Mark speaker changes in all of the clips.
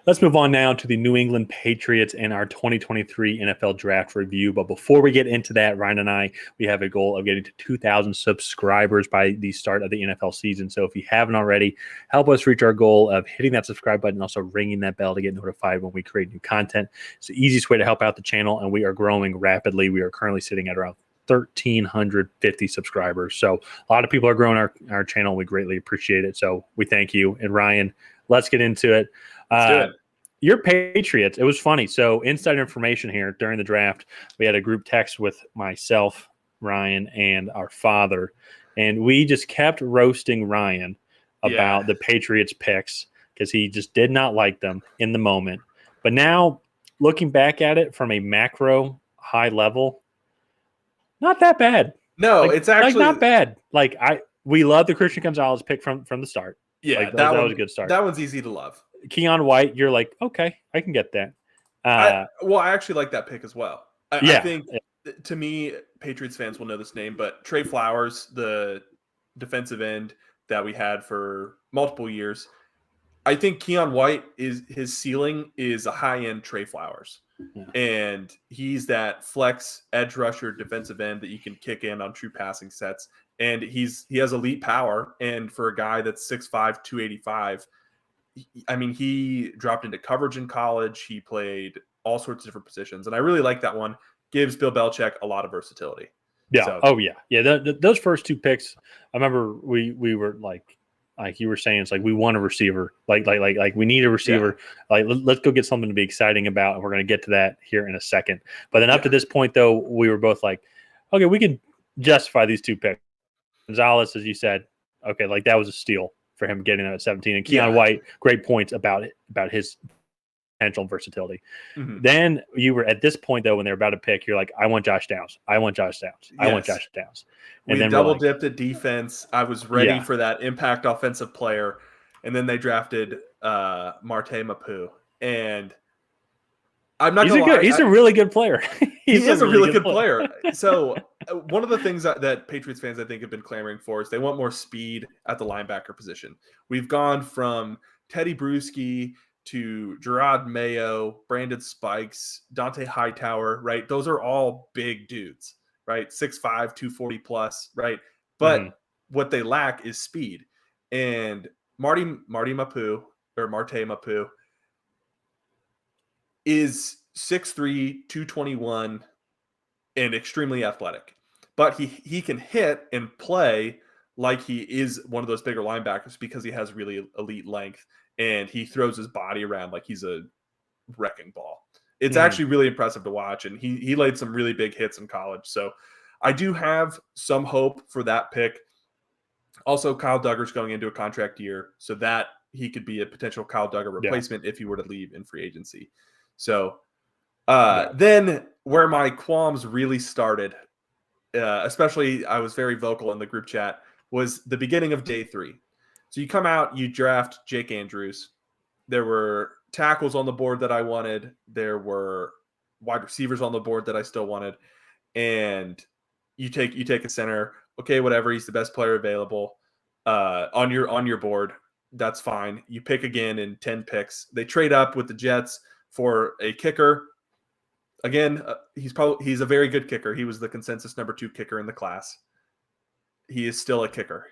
Speaker 1: Let's move on now to the New England Patriots and our 2023 NFL Draft review. But before we get into that, Ryan and I, we have a goal of getting to 2,000 subscribers by the start of the NFL season. So if you haven't already, help us reach our goal of hitting that subscribe button and also ringing that bell to get notified when we create new content. It's the easiest way to help out the channel, and we are growing rapidly. We are currently sitting at around 1,350 subscribers. So a lot of people are growing our channel. We greatly appreciate it. So we thank you. And Ryan, let's get into it.
Speaker 2: Let's do it.
Speaker 1: Your Patriots, it was funny. So inside information here during the draft, we had a group text with myself, Ryan, and our father, and we just kept roasting Ryan about the Patriots picks because he just did not like them in the moment. But now, looking back at it from a macro high level, not that bad.
Speaker 2: No, it's actually
Speaker 1: not bad. We love the Christian Gonzalez pick from the start.
Speaker 2: Yeah,
Speaker 1: that was a good start.
Speaker 2: That one's easy to love.
Speaker 1: Keon White, you're like, okay, I can get that.
Speaker 2: I actually like that pick as well. I think, to me, Patriots fans will know this name, but Trey Flowers, the defensive end that we had for multiple years, I think Keon White his ceiling is a high-end Trey Flowers. Yeah. And he's that flex edge rusher defensive end that you can kick in on true passing sets. And he has elite power. And for a guy that's 6'5", 285, I mean, he dropped into coverage in college. He played all sorts of different positions. And I really like that one. Gives Bill Belichick a lot of versatility.
Speaker 1: Yeah. So, Yeah. Those first two picks, I remember we were like you were saying, it's like we want a receiver. Like we need a receiver. Yeah. Let's go get something to be exciting about. And we're going to get to that here in a second. But then up to this point, though, we were both like, okay, we can justify these two picks. Gonzalez, as you said, okay, that was a steal for him getting that at 17. And Keon White, great points about his potential and versatility. Mm-hmm. Then you were at this point, though, when they're about to pick, you're like, I want Josh Downs. I want Josh Downs. I want Josh Downs.
Speaker 2: And we double dipped at defense. I was ready for that impact offensive player. And then they drafted Marte Mapu. And I'm not going to lie.
Speaker 1: He's a really good player.
Speaker 2: He is a really good player. So one of the things that Patriots fans, I think, have been clamoring for is they want more speed at the linebacker position. We've gone from Teddy Bruschi to Gerard Mayo, Brandon Spikes, Dante Hightower, right? Those are all big dudes, right? 6'5", 240 plus, right? But what they lack is speed. And Marte Mapu is 6'3", 221, and extremely athletic. But he can hit and play like he is one of those bigger linebackers because he has really elite length and he throws his body around like he's a wrecking ball. It's actually really impressive to watch, and he laid some really big hits in college. So I do have some hope for that pick. Also, Kyle Duggar's going into a contract year, so that he could be a potential Kyle Duggar replacement if he were to leave in free agency. So then where my qualms really started, especially I was very vocal in the group chat, was the beginning of day 3. So you come out, you draft Jake Andrews. There were tackles on the board that I wanted. There were wide receivers on the board that I still wanted. And you take a center. Okay, whatever. He's the best player available on your board. That's fine. You pick again in 10 picks. They trade up with the Jets for a kicker. Again, he's a very good kicker. He was the consensus number 2 kicker in the class. He is still a kicker.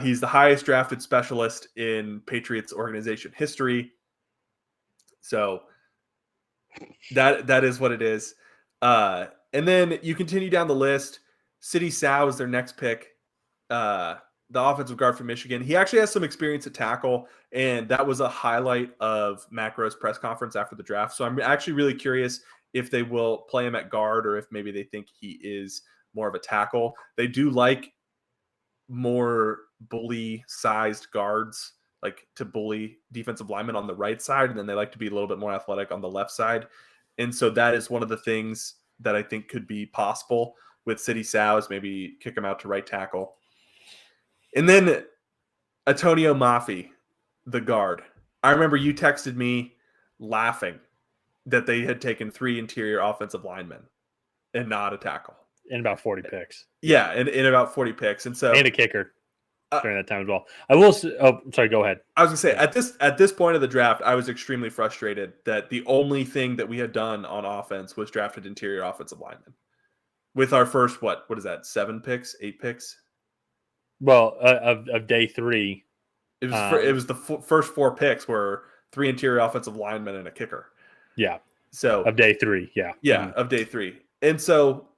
Speaker 2: He's the highest drafted specialist in Patriots organization history. So that is what it is. And then you continue down the list. Sidy Sow is their next pick. The offensive guard from Michigan. He actually has some experience at tackle, and that was a highlight of Macro's press conference after the draft. So I'm actually really curious if they will play him at guard or if maybe they think he is more of a tackle. They do like more bully-sized guards, like to bully defensive linemen on the right side, and then they like to be a little bit more athletic on the left side. And so that is one of the things that I think could be possible with Sidy Sow, is maybe kick him out to right tackle. And then Antonio Mafi, the guard. I remember you texted me laughing that they had taken 3 interior offensive linemen and not a tackle.
Speaker 1: In about 40 picks.
Speaker 2: Yeah, in about 40 picks. And so
Speaker 1: and a kicker. during that time as well. I will. Oh, sorry. Go ahead.
Speaker 2: I was gonna say at this point of the draft, I was extremely frustrated that the only thing that we had done on offense was drafted interior offensive linemen. With our first what is that? 7 picks, 8 picks?
Speaker 1: Well, of day 3,
Speaker 2: It was the first 4 picks were 3 interior offensive linemen and a kicker.
Speaker 1: Yeah.
Speaker 2: So
Speaker 1: of day 3, yeah.
Speaker 2: Yeah, of day 3. And so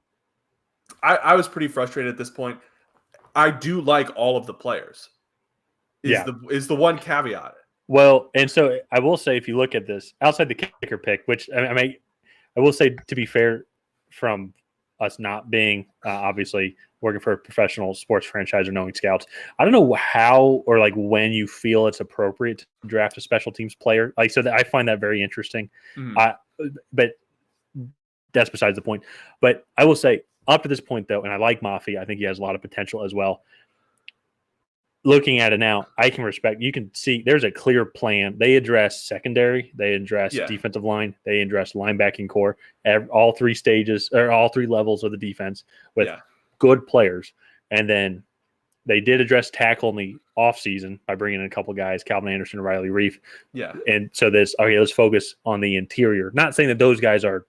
Speaker 2: I was pretty frustrated at this point. I do like all of the players. Is the one caveat.
Speaker 1: Well, and so I will say, if you look at this outside the kicker pick, which I will say, to be fair, from us not being obviously working for a professional sports franchise or knowing scouts, I don't know how or like when you feel it's appropriate to draft a special teams player. Like, so that I find that very interesting. But that's besides the point. But I will say, up to this point, though, and I like Mafi, I think he has a lot of potential as well. Looking at it now, I can respect. You can see there's a clear plan. They address secondary, they address defensive line, they address linebacking core, all 3 stages or all 3 levels of the defense with good players. And then they did address tackle in the offseason by bringing in a couple of guys, Calvin Anderson and Riley Reif. And so let's focus on the interior. Not saying that those guys are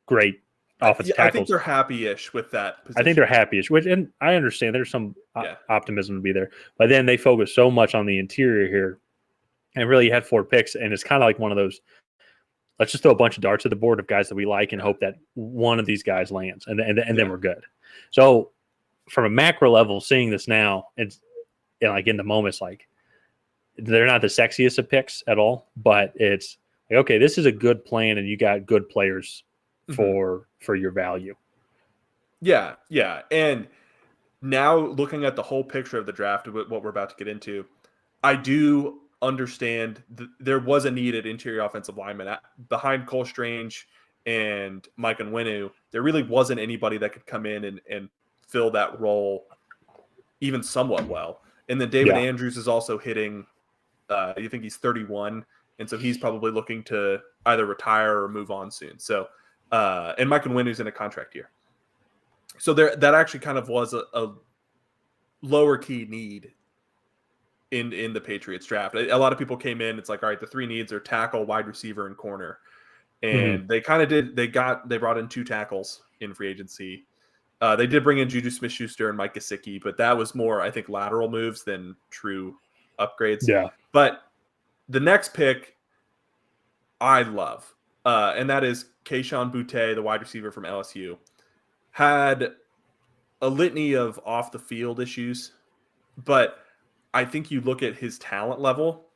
Speaker 1: great offensive tackles.
Speaker 2: I think they're happy-ish with that position.
Speaker 1: I think they're happy-ish, and I understand there's some optimism to be there. But then they focus so much on the interior here, and really had 4 picks, and it's kind of like one of those, let's just throw a bunch of darts at the board of guys that we like and hope that one of these guys lands, and then we're good. So from a macro level, seeing this now, it's like in the moment, it's like they're not the sexiest of picks at all, but it's like, okay, this is a good plan, and you got good players for your value.
Speaker 2: Yeah. And now looking at the whole picture of the draft, what we're about to get into, I do understand there was a need at interior offensive lineman behind Cole Strange and Mike Onwenu. There really wasn't anybody that could come in and fill that role even somewhat well. And then David Andrews is also hitting, you think he's 31. And so he's probably looking to either retire or move on soon. So, and Mike Onwenu's in a contract year. So that actually kind of was a lower key need in the Patriots draft. A lot of people came in. It's like, all right, the 3 needs are tackle, wide receiver, and corner. And they kind of did. They brought in 2 tackles in free agency. They did bring in Juju Smith-Schuster and Mike Gesicki, but that was more, I think, lateral moves than true upgrades.
Speaker 1: Yeah.
Speaker 2: But the next pick, I love, and that is Kayshon Boutte, the wide receiver from LSU. Had a litany of off the field issues, but I think you look at his talent level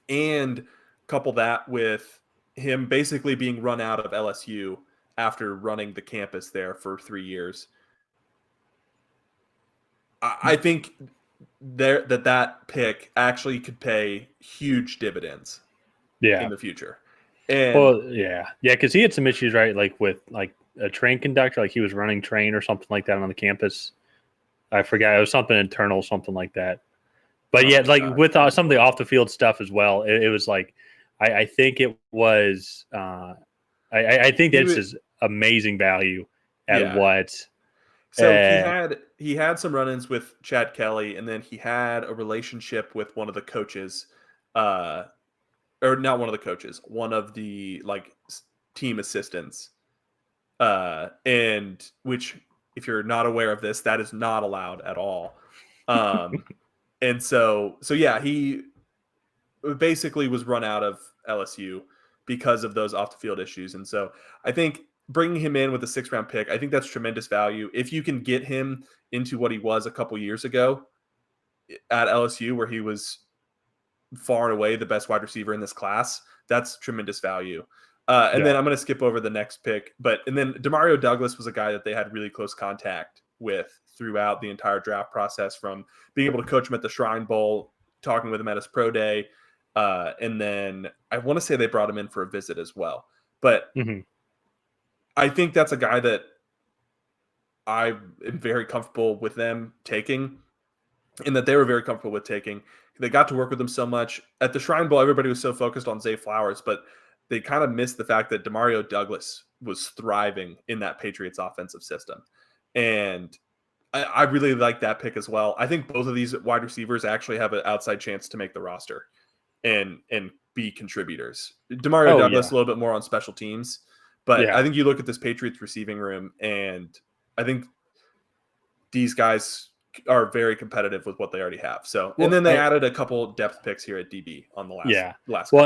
Speaker 2: and couple that with him basically being run out of LSU after running the campus there for 3 years. I think that pick actually could pay huge dividends in the future. And
Speaker 1: because he had some issues, right? Like with like a train conductor, like he was running train or something like that on the campus. I forgot, it was something internal, something like that. But with some of the off the field stuff as well, it was like I think it was I think that's his amazing value at what.
Speaker 2: So he had some run-ins with Chad Kelly, and then he had a relationship with one of the coaches, or not one of the coaches, one of the team assistants, and which, if you're not aware of this, that is not allowed at all. And so he basically was run out of LSU because of those off the field issues. And so I think bringing him in with a 6th round pick, I think that's tremendous value. If you can get him into what he was a couple years ago at LSU, where he was far and away the best wide receiver in this class, that's tremendous value. And then I'm going to skip over the next pick, and then Demario Douglas was a guy that they had really close contact with throughout the entire draft process, from being able to coach him at the Shrine Bowl, talking with him at his pro day. And then I want to say they brought him in for a visit as well. But I think that's a guy that I am very comfortable with them taking, and that they were very comfortable with taking. They got to work with him so much. At the Shrine Bowl, everybody was so focused on Zay Flowers, but they kind of missed the fact that Demario Douglas was thriving in that Patriots offensive system. And I really like that pick as well. I think both of these wide receivers actually have an outside chance to make the roster and be contributors. Demario Douglas a little bit more on special teams, but I think you look at this Patriots receiving room, and I think these guys are very competitive with what they already have. So, and then they added a couple depth picks here at DB on the last.
Speaker 1: Well,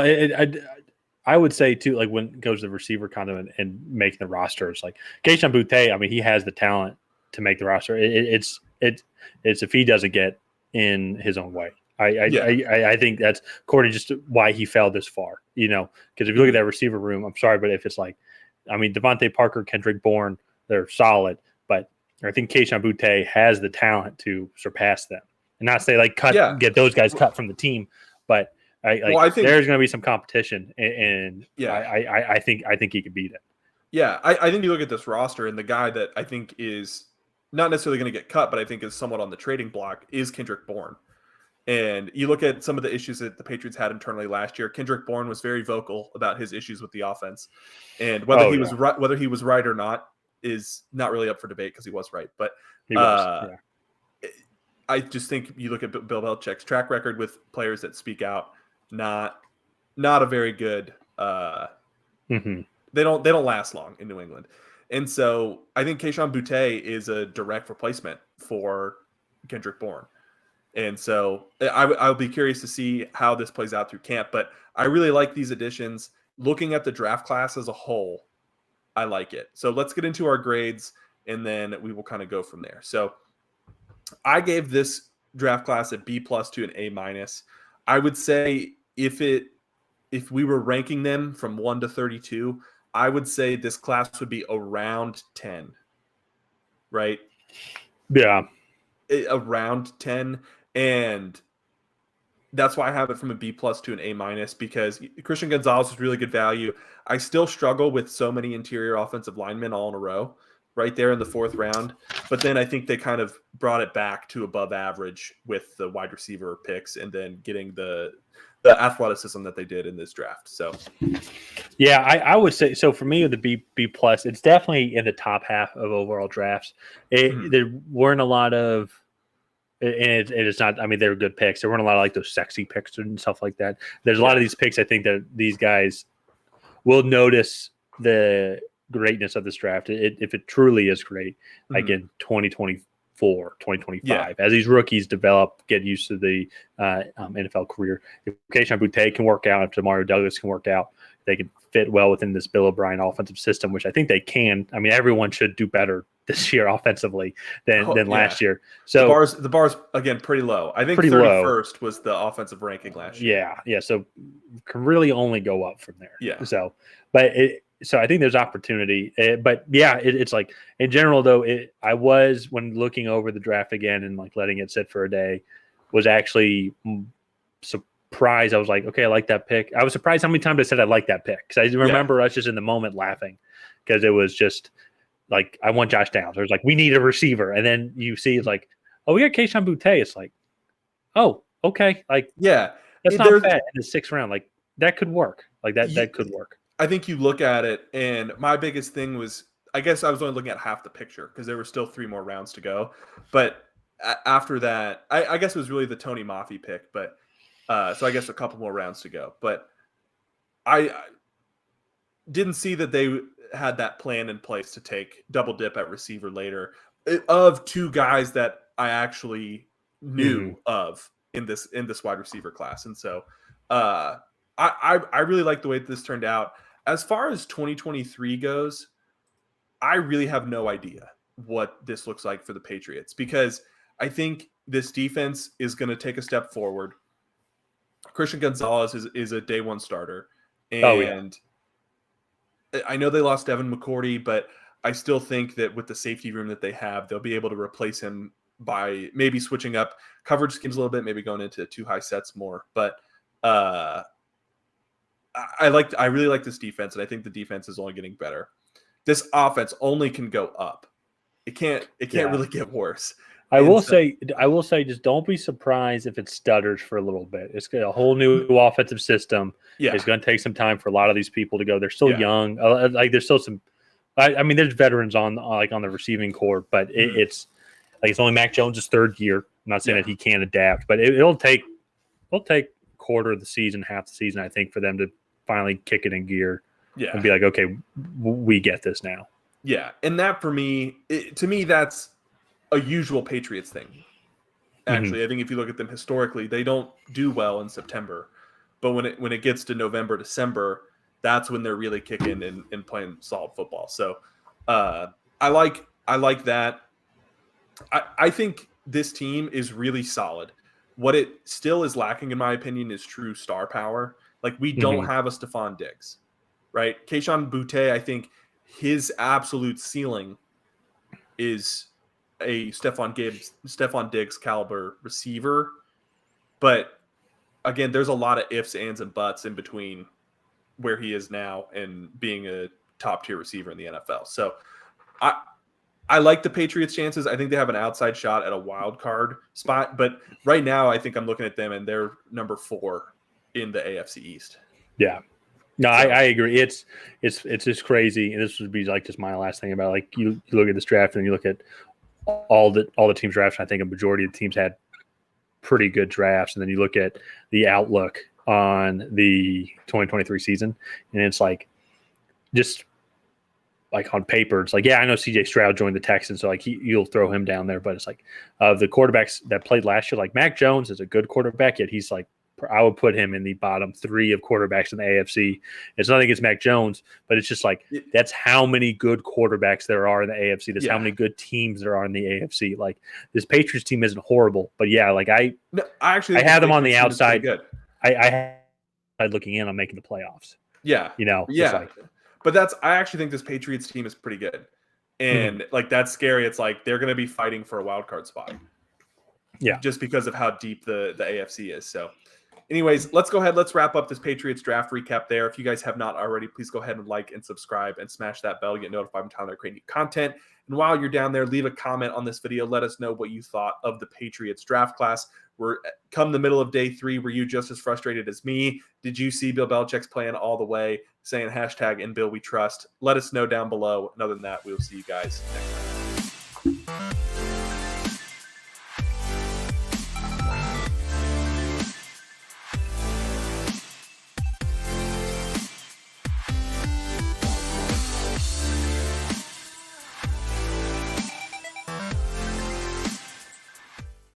Speaker 1: I would say too, like when it goes to the receiver kind of and making the roster, it's like Kayshon Boutte. I mean, he has the talent to make the roster. It's if he doesn't get in his own way. I think that's according just to why he fell this far. Because if you look at that receiver room, I'm sorry, but if it's like, I mean, Devontae Parker, Kendrick Bourne, they're solid, but I think Kayshon Boutte has the talent to surpass them, and not say like get those guys cut from the team, but I think there's going to be some competition, and I think he could beat it.
Speaker 2: Yeah, I think you look at this roster, and the guy that I think is not necessarily going to get cut, but I think is somewhat on the trading block is Kendrick Bourne. And you look at some of the issues that the Patriots had internally last year. Kendrick Bourne was very vocal about his issues with the offense, and whether he was right or not is not really up for debate because he was right. But
Speaker 1: he was,
Speaker 2: I just think you look at Bill Belichick's track record with players that speak out, not a very good. They don't last long in New England. And so I think Kayshon Boutte is a direct replacement for Kendrick Bourne. And so I'll be curious to see how this plays out through camp. But I really like these additions. Looking at the draft class as a whole, I like it. So let's get into our grades, and then we will kind of go from there. So I gave this draft class a B+ to an A-. I would say if we were ranking them from 1 to 32, I would say this class would be around 10, right?
Speaker 1: Yeah.
Speaker 2: Around 10. And that's why I have it from a B+ to an A-, because Christian Gonzalez is really good value. I still struggle with so many interior offensive linemen all in a row right there in the 4th round. But then I think they kind of brought it back to above average with the wide receiver picks and then getting the athleticism that they did in this draft. So,
Speaker 1: yeah, I would say so. For me, with the B+, it's definitely in the top half of overall drafts. There weren't a lot of, and it's not. I mean, they were good picks. There weren't a lot of like those sexy picks and stuff like that. There's a lot of these picks. I think that these guys will notice the greatness of this draft if it truly is great. Like in 2024, 2025, as these rookies develop, get used to the NFL career. If Kayshon Boutte can work out, if Demario Douglas can work out, they can fit well within this Bill O'Brien offensive system, which I think they can. I mean, everyone should do better this year offensively than last year. So
Speaker 2: the bars again pretty low. I think 31st was the offensive ranking last year.
Speaker 1: Yeah. So can really only go up from there.
Speaker 2: Yeah.
Speaker 1: So, so I think there's opportunity. But yeah, it's like in general though. I was, when looking over the draft again and like letting it sit for a day, was actually surprised. I was like, okay, I like that pick. I was surprised how many times I said I like that pick, because I remember us just in the moment laughing, because it was just like, I want Josh Downs. It was like, we need a receiver, and then you see it's like, oh, we got Kayshon Boutte. It's like, oh, okay, like
Speaker 2: that's
Speaker 1: not bad in the 6th round. Like that could work. Like that could work.
Speaker 2: I think you look at it, and my biggest thing was, I guess I was only looking at half the picture because there were still 3 more rounds to go. But after that, I guess it was really the Tony Mafi pick, but so I guess a couple more rounds to go. But I didn't see that they had that plan in place to take double dip at receiver later, of 2 guys that I actually knew of in this wide receiver class. And so I really like the way this turned out. As far as 2023 goes, I really have no idea what this looks like for the Patriots, because I think this defense is going to take a step forward. Christian Gonzalez is a day 1 starter. And I know they lost Devin McCourty, but I still think that with the safety room that they have, they'll be able to replace him by maybe switching up coverage schemes a little bit, maybe going into 2 high sets more. But I really like this defense, and I think the defense is only getting better. This offense only can go up. It can't really get worse.
Speaker 1: I will say, just don't be surprised if it stutters for a little bit. It's got a whole new offensive system.
Speaker 2: Yeah.
Speaker 1: It's going to take some time for a lot of these people to go. They're still young. Like there's still some. I mean, there's veterans on the receiving corps, but it's. Like it's only Mac Jones' third year. I'm not saying that he can't adapt, but it'll take a quarter of the season, half the season, I think, for them to finally kick it in gear and be like, okay, we get this now.
Speaker 2: Yeah, and that for me, to me, that's a usual Patriots thing. Actually, I think if you look at them historically, they don't do well in September, but when it gets to November, December, that's when they're really kicking and playing solid football. So I like that. I think this team is really solid. What it still is lacking, in my opinion, is true star power. Like we don't have a Stephon Diggs, right? Kayshon Boutte, I think his absolute ceiling is a Stephon Diggs caliber receiver. But again, there's a lot of ifs, ands, and buts in between where he is now and being a top tier receiver in the NFL. So I like the Patriots' chances. I think they have an outside shot at a wild card spot. But right now, I think I'm looking at them and they're number 4 in the AFC East.
Speaker 1: Yeah. No, so, I agree. It's just crazy. And this would be like just my last thing about like you look at this draft and you look at all the teams drafts. I think a majority of the teams had pretty good drafts. And then you look at the outlook on the 2023 season, and it's like just like on paper, it's like, yeah, I know CJ Stroud joined the Texans, so like you'll throw him down there. But it's like the quarterbacks that played last year, like Mac Jones is a good quarterback, yet he's like, I would put him in the bottom 3 of quarterbacks in the AFC. It's nothing against Mac Jones, but it's just like that's how many good quarterbacks there are in the AFC. That's how many good teams there are in the AFC. Like this Patriots team isn't horrible, but yeah, like I actually have them on the outside. Good. I looking in on making the playoffs.
Speaker 2: Yeah, but I actually think this Patriots team is pretty good, and like that's scary. It's like they're going to be fighting for a wild card spot. Yeah, just because of how deep the AFC is. So. Anyways, let's go ahead. Let's wrap up this Patriots draft recap there. If you guys have not already, please go ahead and like and subscribe and smash that bell to get notified when time they're creating new content. And while you're down there, leave a comment on this video. Let us know what you thought of the Patriots draft class. We're come the middle of day 3. Were you just as frustrated as me? Did you see Bill Belichick's plan all the way, saying hashtag in Bill we trust? Let us know down below. And other than that, we'll see you guys next time.